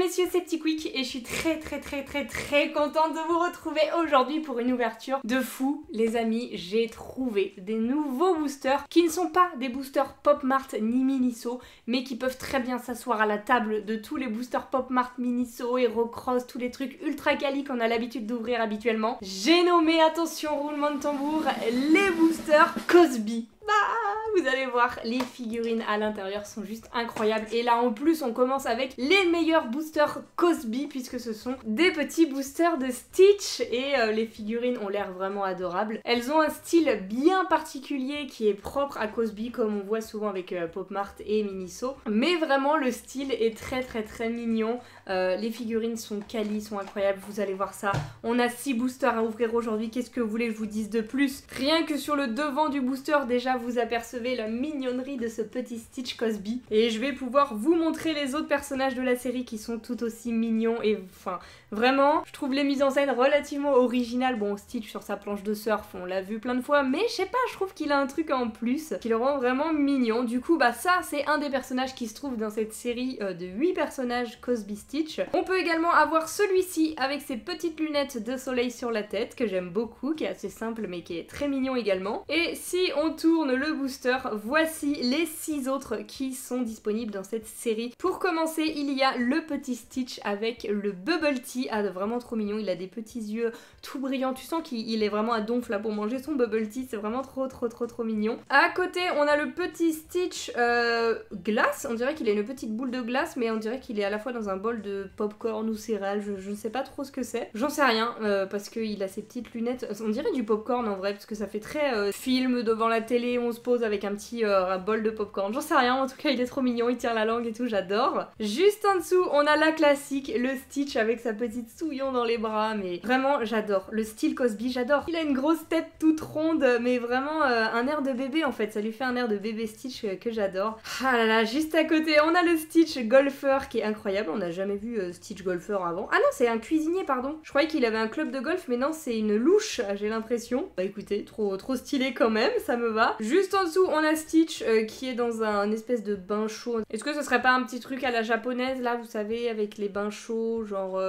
messieurs, c'est Petit Quick et je suis très contente de vous retrouver aujourd'hui pour une ouverture de fou. Les amis, j'ai trouvé des nouveaux boosters qui ne sont pas des boosters Pop Mart ni Miniso, mais qui peuvent très bien s'asseoir à la table de tous les boosters Pop Mart, Miniso, Herocross, tous les trucs ultra quali qu'on a l'habitude d'ouvrir habituellement. J'ai nommé, attention roulement de tambour, les boosters Cosby. Vous allez voir, les figurines à l'intérieur sont juste incroyables. Et là en plus on commence avec les meilleurs boosters Cosby, puisque ce sont des petits boosters de Stitch. Et les figurines ont l'air vraiment adorables. Elles ont un style bien particulier qui est propre à Cosby, comme on voit souvent avec Pop Mart et Miniso. Mais vraiment le style est très mignon. Les figurines sont quali, sont incroyables, vous allez voir ça. On a 6 boosters à ouvrir aujourd'hui, qu'est-ce que vous voulez que je vous dise de plus? Rien que sur le devant du booster, déjà vous apercevez la mignonnerie de ce petit Stitch Cosby. Et je vais pouvoir vous montrer les autres personnages de la série qui sont tout aussi mignons. Et enfin, vraiment, je trouve les mises en scène relativement originales. Bon, Stitch sur sa planche de surf, on l'a vu plein de fois, mais je sais pas, je trouve qu'il a un truc en plus qui le rend vraiment mignon. Du coup, bah ça, c'est un des personnages qui se trouve dans cette série de 8 personnages Cosby Stitch. On peut également avoir celui-ci avec ses petites lunettes de soleil sur la tête, que j'aime beaucoup, qui est assez simple mais qui est très mignon également. Et si on tourne le booster, voici les 6 autres qui sont disponibles dans cette série. Pour commencer, il y a le petit Stitch avec le Bubble Tea. Ah, vraiment trop mignon, il a des petits yeux tout brillants, tu sens qu'il est vraiment à donf là pour manger son Bubble Tea, c'est vraiment trop mignon. À côté, on a le petit Stitch glace, on dirait qu'il a une petite boule de glace, mais on dirait qu'il est à la fois dans un bol de popcorn ou céréales, je ne sais pas trop ce que c'est. J'en sais rien, parce qu'il a ses petites lunettes, on dirait du popcorn en vrai, parce que ça fait très film devant la télé, on se pose avec un petit un bol de popcorn. J'en sais rien, en tout cas il est trop mignon, il tire la langue et tout, j'adore. Juste en dessous, on a la classique, le Stitch avec sa petite souillon dans les bras, mais vraiment j'adore. Le style Cosby, j'adore. Il a une grosse tête toute ronde, mais vraiment un air de bébé en fait, ça lui fait un air de bébé Stitch que j'adore. Ah là là, juste à côté, on a le Stitch golfeur qui est incroyable, on n'a jamais vu Stitch golfeur avant. Ah non, c'est un cuisinier, pardon. Je croyais qu'il avait un club de golf, mais non, c'est une louche, j'ai l'impression. Bah écoutez, trop stylé quand même, ça me va. Juste en dessous, on a Stitch qui est dans un espèce de bain chaud. Est-ce que ce serait pas un petit truc à la japonaise, là, vous savez, avec les bains chauds, genre...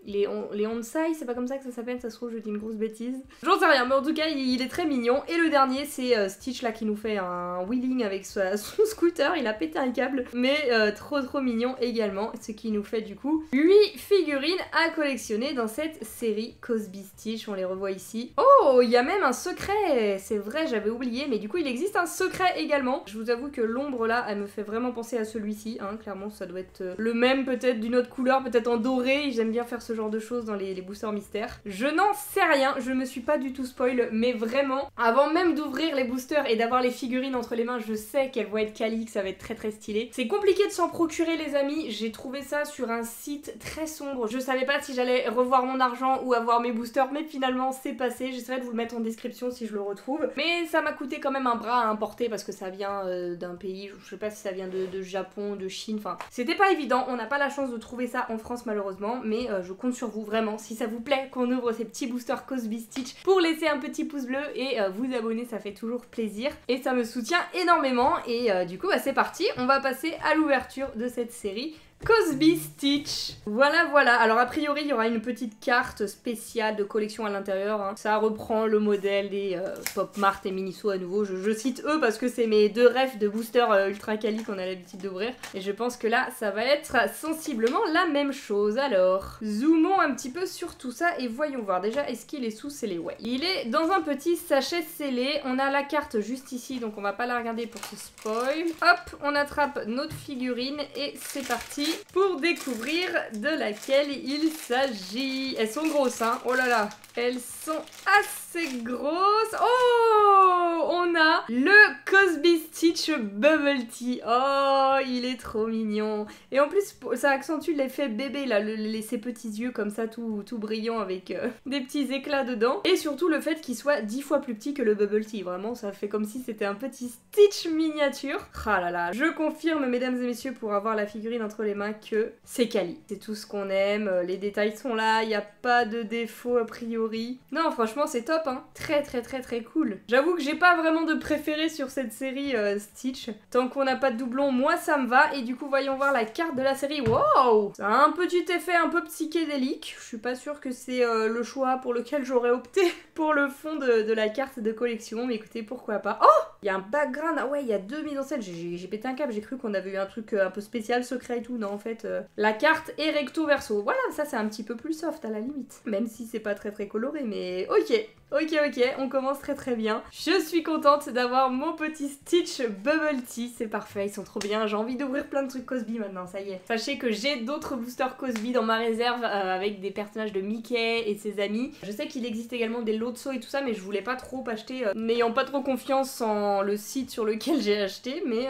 les onsai, c'est pas comme ça que ça s'appelle, ça se trouve je dis une grosse bêtise. J'en sais rien, mais en tout cas il est très mignon. Et le dernier c'est Stitch là qui nous fait un wheeling avec son scooter, il a pété un câble, mais trop mignon également, ce qui nous fait du coup 8 figurines à collectionner dans cette série Cosby Stitch, on les revoit ici. Oh, il y a même un secret, c'est vrai, j'avais oublié, mais du coup il existe un secret également. Je vous avoue que l'ombre là, elle me fait vraiment penser à celui-ci, hein. Clairement ça doit être le même, peut-être d'une autre couleur, peut-être en doré, j'aime bien faire ce genre de choses dans les boosters mystères. Je n'en sais rien, je me suis pas du tout spoil, mais vraiment, avant même d'ouvrir les boosters et d'avoir les figurines entre les mains, je sais qu'elles vont être quali, que ça va être très stylé. C'est compliqué de s'en procurer les amis, j'ai trouvé ça sur un site très sombre, je savais pas si j'allais revoir mon argent ou avoir mes boosters, mais finalement c'est passé, j'essaierai de vous le mettre en description si je le retrouve. Mais ça m'a coûté quand même un bras à importer parce que ça vient d'un pays, je sais pas si ça vient de Japon, de Chine, enfin c'était pas évident, on n'a pas la chance de trouver ça en France malheureusement, mais je compte sur vous vraiment, si ça vous plaît qu'on ouvre ces petits boosters Cosby Stitch, pour laisser un petit pouce bleu et vous abonner, ça fait toujours plaisir et ça me soutient énormément. Et du coup bah, c'est parti, on va passer à l'ouverture de cette série Cosby Stitch. Voilà. Alors a priori il y aura une petite carte spéciale de collection à l'intérieur, hein. Ça reprend le modèle des Pop Mart et Miniso à nouveau. Je cite eux parce que c'est mes deux refs de booster ultra quali qu'on a l'habitude d'ouvrir. Et je pense que là ça va être sensiblement la même chose. Alors zoomons un petit peu sur tout ça et voyons voir. Déjà est-ce qu'il est sous scellé? Ouais. Il est dans un petit sachet scellé. On a la carte juste ici donc on va pas la regarder pour se spoil. Hop, on attrape notre figurine et c'est parti pour découvrir de laquelle il s'agit. Elles sont grosses, hein. Oh là là. Elles sont assez grosses. Oh, on a le Cosby Stitch Bubble Tea. Oh, il est trop mignon. Et en plus, ça accentue l'effet bébé, là, ses petits yeux comme ça, tout brillants avec des petits éclats dedans. Et surtout le fait qu'il soit 10 fois plus petit que le Bubble Tea. Vraiment, ça fait comme si c'était un petit Stitch miniature. Ah là là, je confirme, mesdames et messieurs, pour avoir la figurine entre les mains. main que c'est quali. C'est tout ce qu'on aime, les détails sont là, il n'y a pas de défaut a priori. Non, franchement, c'est top, hein. Très très très très cool. J'avoue que j'ai pas vraiment de préféré sur cette série Stitch. Tant qu'on n'a pas de doublon, moi ça me va. Et du coup, voyons voir la carte de la série. Wow! Ça a un petit effet un peu psychédélique. Je suis pas sûre que c'est le choix pour lequel j'aurais opté pour le fond de la carte de collection. Mais écoutez, pourquoi pas. Oh! Il y a un background. Ah ouais, il y a 2 mises en scène. J'ai pété un câble. J'ai cru qu'on avait eu un truc un peu spécial, secret et tout. Non, en fait, la carte est recto verso. Voilà, ça c'est un petit peu plus soft à la limite. Même si c'est pas très très coloré, mais ok. Ok, on commence très très bien. Je suis contente d'avoir mon petit Stitch Bubble Tea, c'est parfait, ils sont trop bien. J'ai envie d'ouvrir plein de trucs Cosby maintenant, ça y est. Sachez que j'ai d'autres boosters Cosby dans ma réserve avec des personnages de Mickey et ses amis. Je sais qu'il existe également des Lotso et tout ça, mais je voulais pas trop acheter, n'ayant pas trop confiance en le site sur lequel j'ai acheté, mais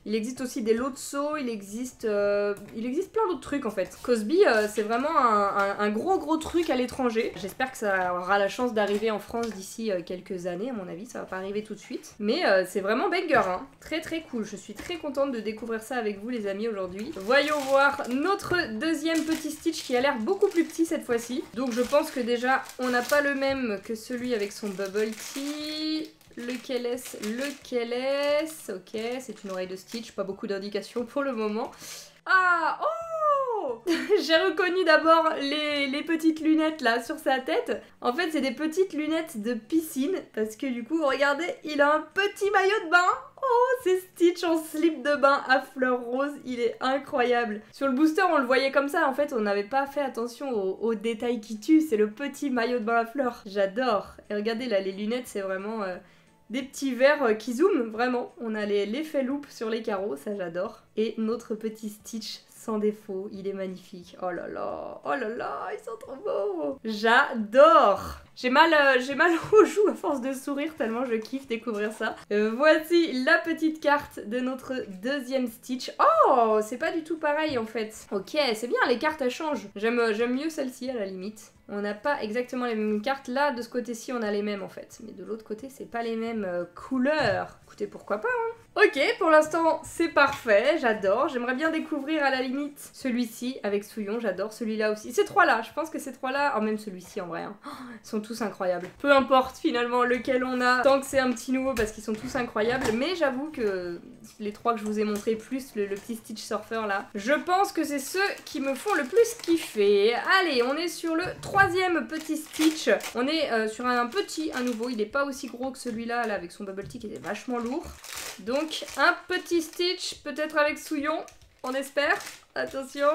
il existe aussi des Lotso, il existe plein d'autres trucs en fait. Cosby, c'est vraiment un gros truc à l'étranger. J'espère que ça aura la chance d'arriver en France d'ici quelques années, à mon avis, ça va pas arriver tout de suite. Mais c'est vraiment banger, hein. Très très cool. Je suis très contente de découvrir ça avec vous les amis aujourd'hui. Voyons voir notre deuxième petit Stitch qui a l'air beaucoup plus petit cette fois-ci. Donc je pense que déjà on n'a pas le même que celui avec son Bubble Tea. Lequel est-ce? Ok, c'est une oreille de Stitch, pas beaucoup d'indications pour le moment. Ah! Oh! J'ai reconnu d'abord les petites lunettes là sur sa tête. En fait, c'est des petites lunettes de piscine parce que du coup, regardez, il a un petit maillot de bain. Oh, c'est Stitch en slip de bain à fleurs roses, il est incroyable. Sur le booster, on le voyait comme ça, en fait, on n'avait pas fait attention aux détails qui tuent, c'est le petit maillot de bain à fleurs. J'adore. Et regardez là, les lunettes, c'est vraiment des petits verres qui zooment, vraiment. On a l'effet loupe sur les carreaux, ça j'adore. Et notre petit Stitch sans défaut, il est magnifique. Oh là là, ils sont trop beaux. J'adore. J'ai mal aux joues à force de sourire tellement je kiffe découvrir ça. Voici la petite carte de notre deuxième Stitch. Oh, c'est pas du tout pareil en fait. Ok, c'est bien, les cartes elles changent. J'aime mieux celle-ci à la limite. On n'a pas exactement les mêmes cartes. Là, de ce côté-ci, on a les mêmes en fait. Mais de l'autre côté, c'est pas les mêmes couleurs. Écoutez, pourquoi pas, hein. Ok, pour l'instant, c'est parfait. J'adore. J'aimerais bien découvrir à la limite celui-ci avec Souillon. J'adore celui-là aussi. Ces trois-là, je pense que ces trois-là... Oh, même celui-ci en vrai. Hein. Oh, ils sont tous incroyables. Peu importe finalement lequel on a, tant que c'est un petit nouveau parce qu'ils sont tous incroyables. Mais j'avoue que les trois que je vous ai montrés, plus le petit Stitch Surfer là, je pense que c'est ceux qui me font le plus kiffer. Allez, on est sur le troisième petit Stitch. On est sur un petit, à nouveau. Il n'est pas aussi gros que celui-là là, avec son Bubble Tea qui était vachement lourd. Donc un petit Stitch, peut-être avec Souillon, on espère. Attention.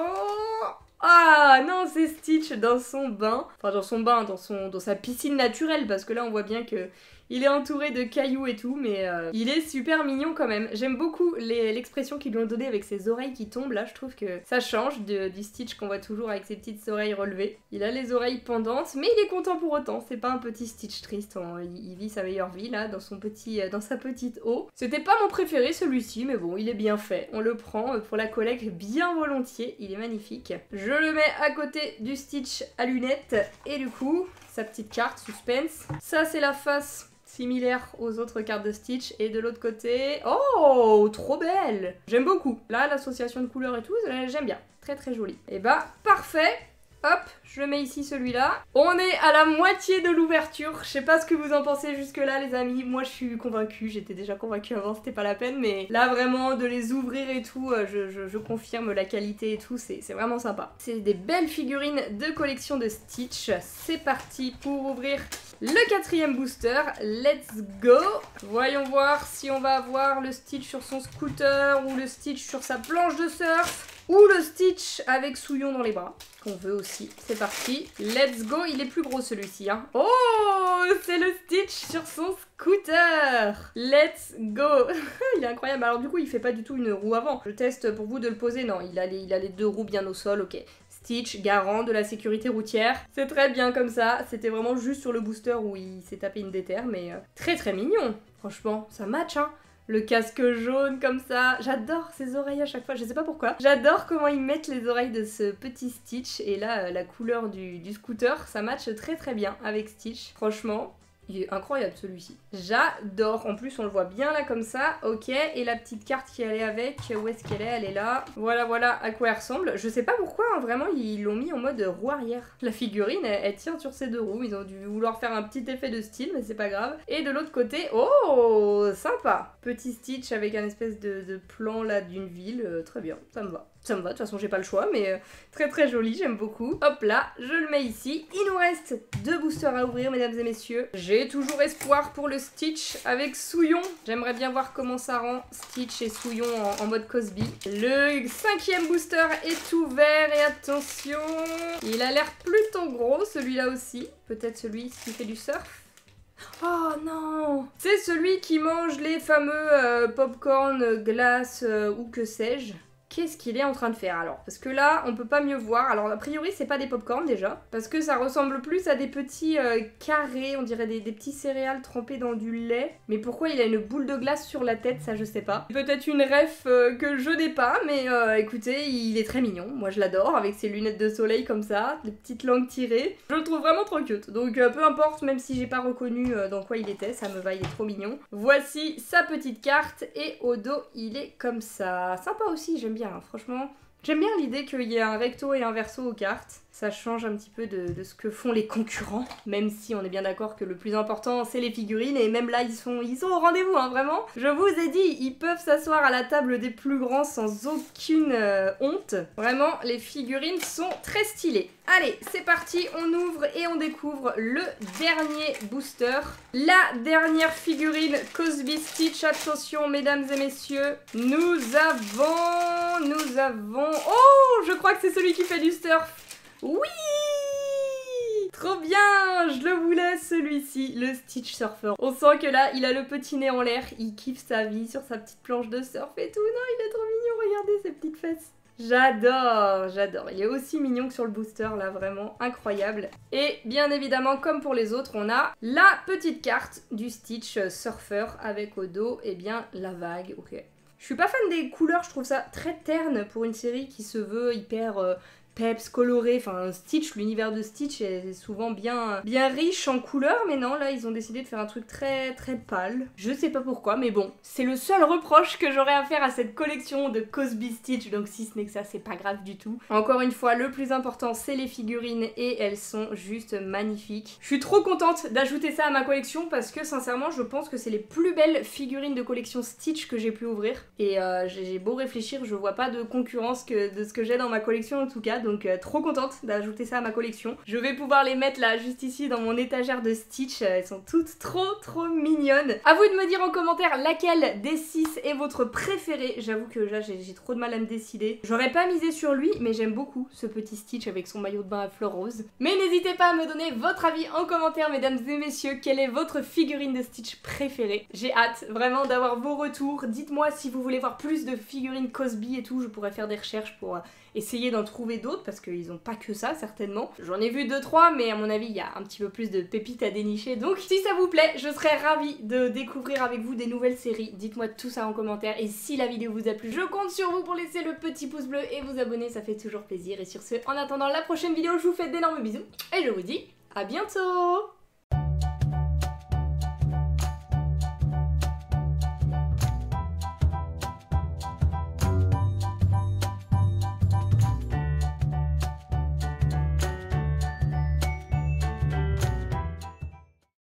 Ah non, c'est Stitch dans son bain. Enfin dans son bain, dans sa piscine naturelle, parce que là on voit bien que il est entouré de cailloux et tout, mais il est super mignon quand même. J'aime beaucoup l'expression qu'ils lui ont donnée avec ses oreilles qui tombent. Là, je trouve que ça change du Stitch qu'on voit toujours avec ses petites oreilles relevées. Il a les oreilles pendantes, mais il est content pour autant. C'est pas un petit Stitch triste. Il vit sa meilleure vie là, dans sa petite eau. C'était pas mon préféré celui-ci, mais bon, il est bien fait. On le prend pour la collecte bien volontiers. Il est magnifique. Je le mets à côté du Stitch à lunettes. Et du coup, sa petite carte suspense. Ça, c'est la face similaire aux autres cartes de Stitch. Et de l'autre côté... Oh, trop belle! J'aime beaucoup. Là, l'association de couleurs et tout, j'aime bien. Très très joli. Et bah, parfait! Hop, je mets ici celui-là. On est à la moitié de l'ouverture. Je sais pas ce que vous en pensez jusque là les amis. Moi je suis convaincue, j'étais déjà convaincue avant, c'était pas la peine. Mais là vraiment de les ouvrir et tout, je confirme la qualité et tout, c'est vraiment sympa. C'est des belles figurines de collection de Stitch. C'est parti pour ouvrir le quatrième booster. Let's go. Voyons voir si on va avoir le Stitch sur son scooter ou le Stitch sur sa planche de surf. Ou le Stitch avec Souillon dans les bras, qu'on veut aussi. C'est parti. Let's go. Il est plus gros celui-ci. Hein. Oh, c'est le Stitch sur son scooter. Let's go. Il est incroyable. Alors du coup, il fait pas du tout une roue avant. Je teste pour vous de le poser. Non, il a les deux roues bien au sol. Ok. Stitch, garant de la sécurité routière. C'est très bien comme ça. C'était vraiment juste sur le booster où il s'est tapé une déterre. Mais très très mignon. Franchement, ça match, hein. Le casque jaune comme ça, j'adore ses oreilles à chaque fois, je sais pas pourquoi. J'adore comment ils mettent les oreilles de ce petit Stitch et là la couleur du scooter, ça match très très bien avec Stitch. Franchement, Il est incroyable celui-ci. J'adore. En plus, on le voit bien là comme ça. Ok, et la petite carte qui allait avec, où est-ce qu'elle est? Elle est là. Voilà à quoi elle ressemble. Je sais pas pourquoi, hein, vraiment, ils l'ont mis en mode roue arrière. La figurine, elle tient sur ses deux roues. Ils ont dû vouloir faire un petit effet de style, mais c'est pas grave. Et de l'autre côté, oh, sympa. Petit Stitch avec un espèce de plan là d'une ville. Très bien, ça me va. Ça me va, de toute façon j'ai pas le choix, mais très joli, j'aime beaucoup. Hop là, je le mets ici. Il nous reste 2 boosters à ouvrir, mesdames et messieurs. J'ai toujours espoir pour le Stitch avec Souillon. J'aimerais bien voir comment ça rend Stitch et Souillon en mode Cosby. Le 5e booster est ouvert et attention, il a l'air plutôt gros celui-là aussi. Peut-être celui qui fait du surf. Oh non! C'est celui qui mange les fameux popcorn, glace ou que sais-je. Qu'est-ce qu'il est en train de faire alors? Parce que là, on peut pas mieux voir. Alors, a priori, c'est pas des popcorn déjà. Parce que ça ressemble plus à des petits carrés, on dirait des petits céréales trempés dans du lait. Mais pourquoi il a une boule de glace sur la tête? Ça, je sais pas. Peut-être une ref que je n'ai pas, mais écoutez, il est très mignon. Moi, je l'adore, avec ses lunettes de soleil comme ça, des petites langues tirées. Je le trouve vraiment trop cute. Donc, peu importe, même si j'ai pas reconnu dans quoi il était, ça me va, il est trop mignon. Voici sa petite carte, et au dos, il est comme ça. Sympa aussi, j'aime bien. Franchement, j'aime bien l'idée qu'il y ait un recto et un verso aux cartes. Ça change un petit peu de ce que font les concurrents, même si on est bien d'accord que le plus important c'est les figurines, et même là ils sont au rendez-vous, hein, vraiment. Je vous ai dit, ils peuvent s'asseoir à la table des plus grands sans aucune honte. Vraiment, les figurines sont très stylées. Allez, c'est parti, on ouvre et on découvre le dernier booster. La dernière figurine Cosby Stitch. Attention, mesdames et messieurs, nous avons... Oh, je crois que c'est celui qui fait du surf. Oui! Trop bien! Je le voulais celui-ci, le Stitch Surfer. On sent que là, il a le petit nez en l'air, il kiffe sa vie sur sa petite planche de surf et tout. Non, il est trop mignon, regardez ses petites fesses. J'adore. Il est aussi mignon que sur le booster, là, vraiment incroyable. Et bien évidemment, comme pour les autres, on a la petite carte du Stitch Surfer avec au dos, et bien, la vague, ok. Je suis pas fan des couleurs, je trouve ça très terne pour une série qui se veut hyper... peps, coloré, enfin Stitch, l'univers de Stitch est souvent bien riche en couleurs, mais non, là ils ont décidé de faire un truc très pâle. Je sais pas pourquoi, mais bon, c'est le seul reproche que j'aurais à faire à cette collection de Cosby Stitch, donc si ce n'est que ça, c'est pas grave du tout. Encore une fois, le plus important, c'est les figurines, et elles sont juste magnifiques. Je suis trop contente d'ajouter ça à ma collection, parce que sincèrement, je pense que c'est les plus belles figurines de collection Stitch que j'ai pu ouvrir, et j'ai beau réfléchir, je vois pas de concurrence de ce que j'ai dans ma collection en tout cas. Donc trop contente d'ajouter ça à ma collection. Je vais pouvoir les mettre là juste ici dans mon étagère de Stitch. Elles sont toutes trop mignonnes. À vous de me dire en commentaire laquelle des 6 est votre préférée. J'avoue que là j'ai trop de mal à me décider. J'aurais pas misé sur lui, mais j'aime beaucoup ce petit Stitch avec son maillot de bain à fleurs roses. Mais n'hésitez pas à me donner votre avis en commentaire, mesdames et messieurs. Quelle est votre figurine de Stitch préférée? J'ai hâte vraiment d'avoir vos retours. Dites-moi si vous voulez voir plus de figurines Cosby et tout. Je pourrais faire des recherches pour essayer d'en trouver d'autres, parce qu'ils ont pas que ça certainement. J'en ai vu 2-3, mais à mon avis il y a un petit peu plus de pépites à dénicher, donc si ça vous plaît, je serais ravie de découvrir avec vous des nouvelles séries. Dites-moi tout ça en commentaire, et si la vidéo vous a plu, je compte sur vous pour laisser le petit pouce bleu et vous abonner, ça fait toujours plaisir. Et sur ce, en attendant la prochaine vidéo, je vous fais d'énormes bisous, et je vous dis à bientôt.